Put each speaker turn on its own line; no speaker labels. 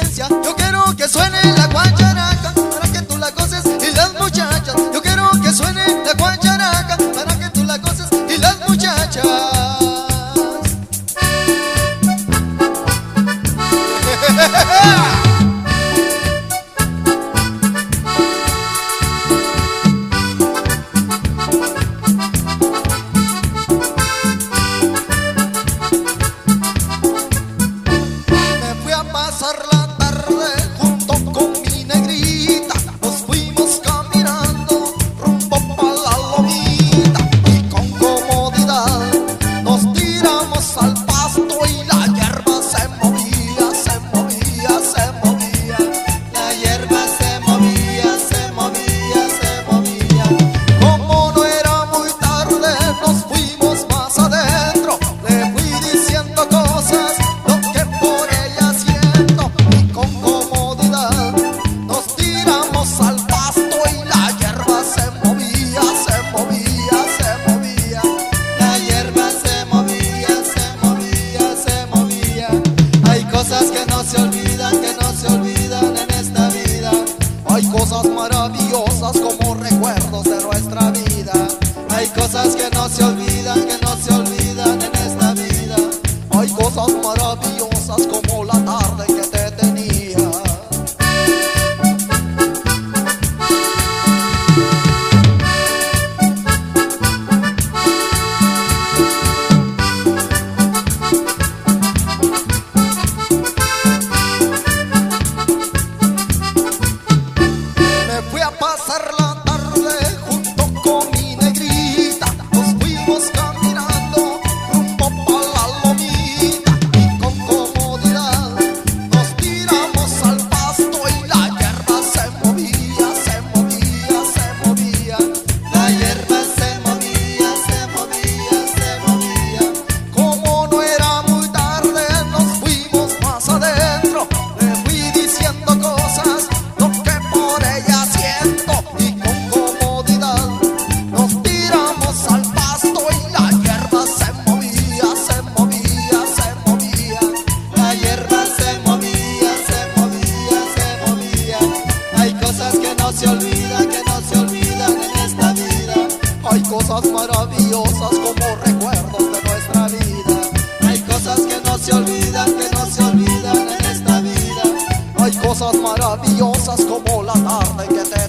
conciencia. Yo quiero que suene la guacharaca para que tú la goces y las muchachas. Yo quiero que suene la guacharaca para que tú la goces y las muchachas. Pasar la tarde junto con mi negrita, nos fuimos caminando rumbo pa' la lomita y con comodidad nos tiramos al pasto y la hierba se movía, se movía, se movía. La hierba se movía, se movía, se movía. Como no era muy tarde nos fuimos más adentro, le fui diciendo cosas lo que por ella siento. Con comodidad nos tiramos al pasto y la hierba se movía, se movía, se movía. La hierba se movía, se movía, se movía. Hay cosas que no se olvidan, que no se olvidan en esta vida. Hay cosas maravillosas como recuerdos de nuestra vida. Hay cosas que no se olvidan, que no se olvidan en esta vida. Hay cosas maravillosas como la tarde que te tenía. Me fui a pasar la tarde junto con mi negrita, nos fuimos caminando rumbo pa' la lomita y con comodidad nos tiramos al pasto y la hierba se movía, se movía, se movía. La hierba se movía, se movía, se movía. Como no era muy tarde nos fuimos más adentro, le fui diciendo cosas lo que por ella siento y con comodidad nos tiramos al pasto y la hierba se movía, se movía, se movía. La hierba se movía, se movía, se movía. Hay cosas que no se olvidan, que no se olvidan en esta vida. Hay cosas maravillosas como recuerdos de nuestra vida. Hay cosas que no se olvidan, que no se olvidan en esta vida. Hay cosas maravillosas como la tarde que te